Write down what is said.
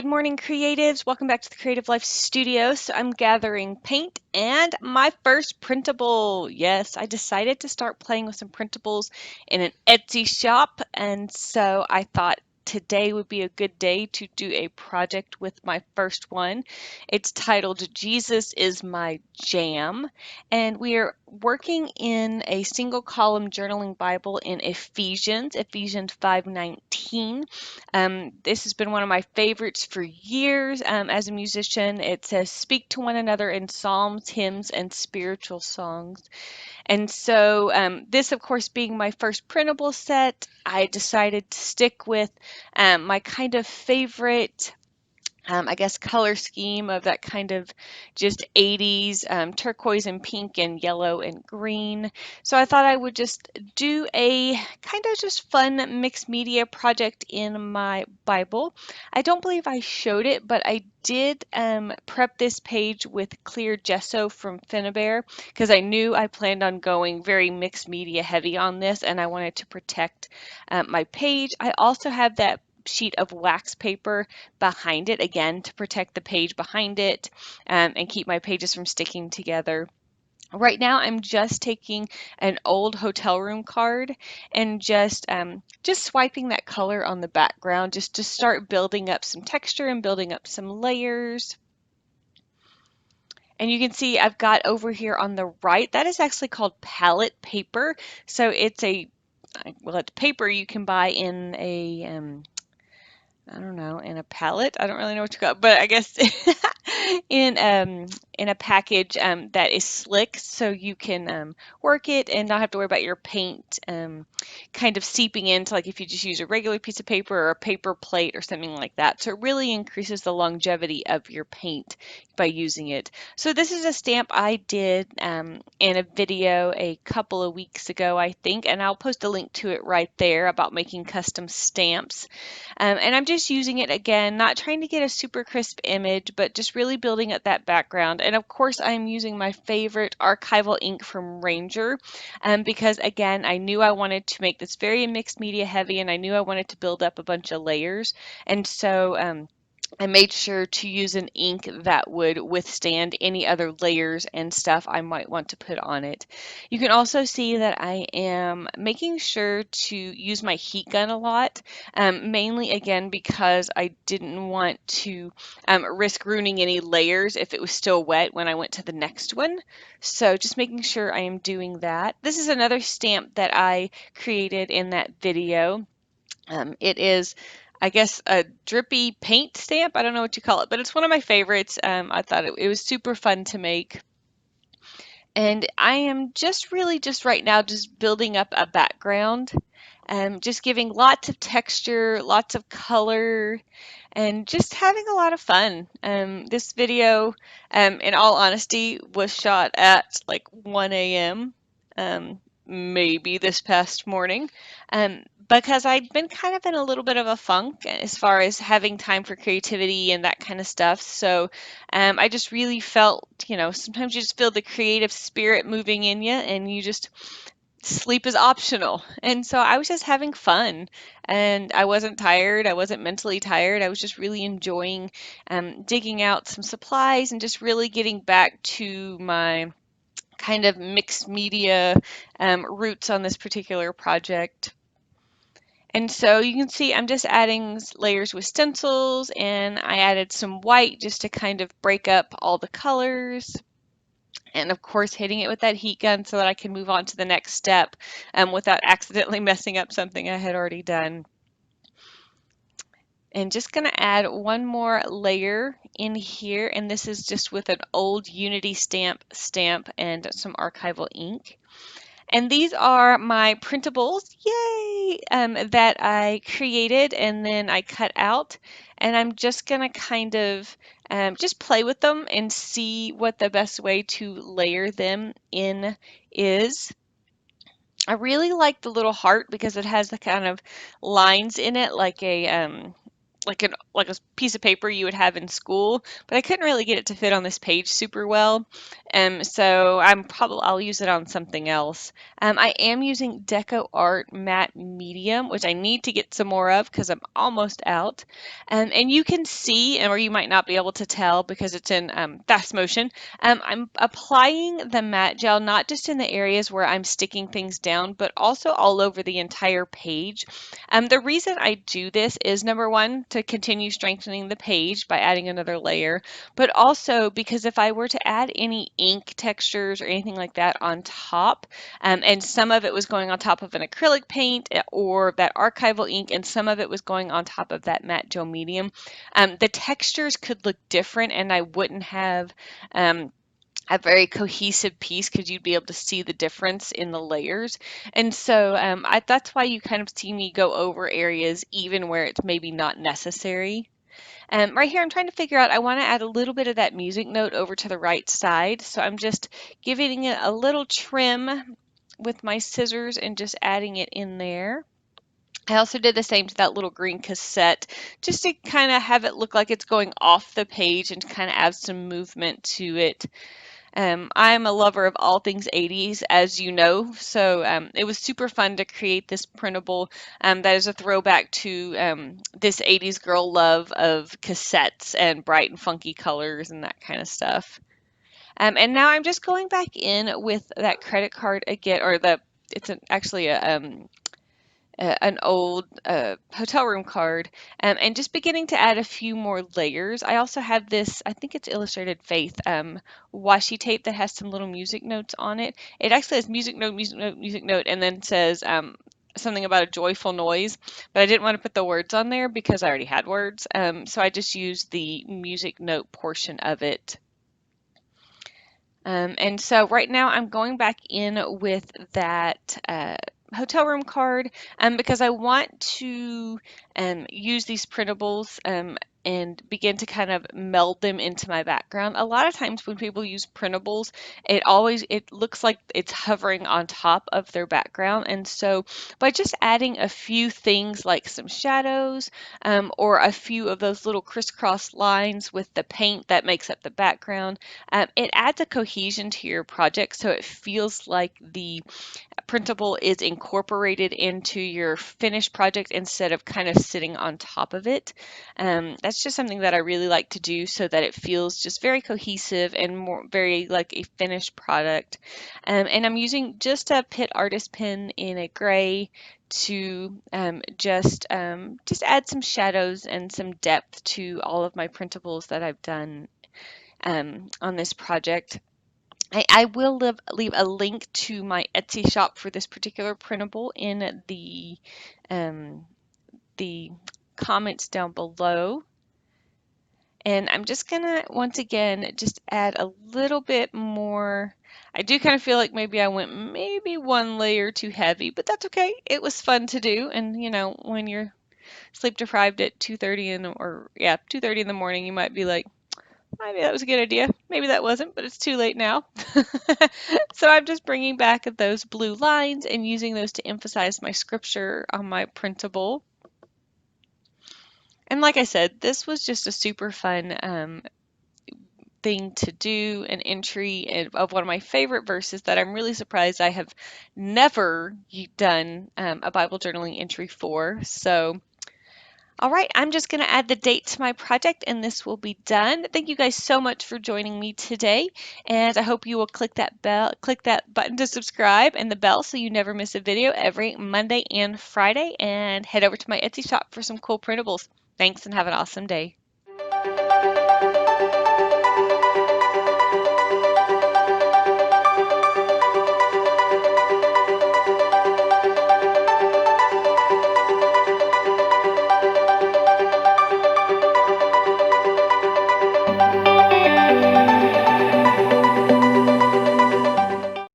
morning, creatives. Welcome back to the Creative Life Studio. So I'm gathering paint and my first printable. Yes, I decided to start playing with some printables in an Etsy shop, and so I thought today would be a good day to do a project with my first one. It's titled Jesus is My Jam, and we are working in a single column journaling Bible in Ephesians 5:19. This has been one of my favorites for years as a musician. It says, speak to one another in psalms, hymns, and spiritual songs. And so, this, of course, being my first printable set, I decided to stick with my kind of favorite I guess, color scheme of that kind of just 80s turquoise and pink and yellow and green. So I thought I would just do a kind of just fun mixed media project in my Bible. I don't believe I showed it, but I did prep this page with clear gesso from Finnabair because I knew I planned on going very mixed media heavy on this and I wanted to protect my page. I also have that sheet of wax paper behind it again to protect the page behind it and keep my pages from sticking together. Right now, I'm just taking an old hotel room card and just swiping that color on the background just to start building up some texture and building up some layers. And you can see I've got over here on the right, that is actually called palette paper. So it's it's paper you can buy in I don't know, in a pallet. I don't really know what to call it, but I guess in um in a package that is slick, so you can work it and not have to worry about your paint kind of seeping into, like if you just use a regular piece of paper or a paper plate or something like that. So it really increases the longevity of your paint by using it. So this is a stamp I did in a video a couple of weeks ago, I think, and I'll post a link to it right there about making custom stamps. And I'm just using it again, not trying to get a super crisp image, but just really building up that background. And of course, I'm using my favorite archival ink from Ranger because, again, I knew I wanted to make this very mixed media heavy and I knew I wanted to build up a bunch of layers. And so, I made sure to use an ink that would withstand any other layers and stuff I might want to put on it. You can also see that I am making sure to use my heat gun a lot, mainly again because I didn't want to risk ruining any layers if it was still wet when I went to the next one. So just making sure I am doing that. This is another stamp that I created in that video. It is, I guess, a drippy paint stamp. I don't know what you call it, but it's one of my favorites. I thought it was super fun to make. And I am just really just right now just building up a background, just giving lots of texture, lots of color, and just having a lot of fun. This video, in all honesty, was shot at like 1 a.m., maybe this past morning, because I'd been kind of in a little bit of a funk as far as having time for creativity and that kind of stuff. So I just really felt, sometimes you just feel the creative spirit moving in you and you just sleep is optional. And so I was just having fun and I wasn't tired. I wasn't mentally tired. I was just really enjoying digging out some supplies and just really getting back to my kind of mixed media roots on this particular project. And so you can see I'm just adding layers with stencils and I added some white just to kind of break up all the colors. And of course, hitting it with that heat gun so that I can move on to the next step without accidentally messing up something I had already done. And just going to add one more layer in here, and this is just with an old Unity stamp and some archival ink. And these are my printables, yay, that I created and then I cut out. And I'm just going to kind of just play with them and see what the best way to layer them in is. I really like the little heart because it has the kind of lines in it like like a piece of paper you would have in school, but I couldn't really get it to fit on this page super well. So I'll use it on something else. I am using DecoArt matte medium, which I need to get some more of because I'm almost out. And you can see, or you might not be able to tell because it's in fast motion. I'm applying the matte gel not just in the areas where I'm sticking things down, but also all over the entire page. The reason I do this is number one, to continue strengthening the page by adding another layer, but also because if I were to add any ink textures or anything like that on top, and some of it was going on top of an acrylic paint or that archival ink, and some of it was going on top of that matte gel medium, the textures could look different and I wouldn't have a very cohesive piece because you'd be able to see the difference in the layers. And so that's why you kind of see me go over areas even where it's maybe not necessary. Right here, I'm trying to figure out, I want to add a little bit of that music note over to the right side. So I'm just giving it a little trim with my scissors and just adding it in there. I also did the same to that little green cassette, just to kind of have it look like it's going off the page and kind of add some movement to it. I'm a lover of all things 80s, as you know, so it was super fun to create this printable that is a throwback to this 80s girl love of cassettes and bright and funky colors and that kind of stuff. And now I'm just going back in with that credit card again, or actually an old hotel room card, and just beginning to add a few more layers. I also have this, I think it's Illustrated Faith washi tape that has some little music notes on it. It actually has music note, music note, music note, and then says something about a joyful noise, but I didn't want to put the words on there because I already had words, so I just used the music note portion of it. And so right now I'm going back in with that hotel room card because I want to use these printables and begin to kind of meld them into my background. A lot of times when people use printables, it looks like it's hovering on top of their background. And so by just adding a few things like some shadows or a few of those little crisscross lines with the paint that makes up the background, it adds a cohesion to your project so it feels like the printable is incorporated into your finished project instead of kind of sitting on top of it. That's just something that I really like to do so that it feels just very cohesive and more very like a finished product. And I'm using just a Pitt Artist pen in a gray to just add some shadows and some depth to all of my printables that I've done on this project. I will leave a link to my Etsy shop for this particular printable in the comments down below. And I'm just gonna, once again, just add a little bit more. I do kind of feel like maybe I went maybe one layer too heavy, but that's okay. It was fun to do. And you know, when you're sleep deprived at 2:30 in the morning, you might be like, maybe that was a good idea. Maybe that wasn't, but it's too late now. So I'm just bringing back those blue lines and using those to emphasize my scripture on my printable. And like I said, this was just a super fun thing to do, an entry of one of my favorite verses that I'm really surprised I have never done a Bible journaling entry for. So all right, I'm just going to add the date to my project and this will be done. Thank you guys so much for joining me today, and I hope you will click that button to subscribe and the bell so you never miss a video every Monday and Friday, and head over to my Etsy shop for some cool printables. Thanks and have an awesome day.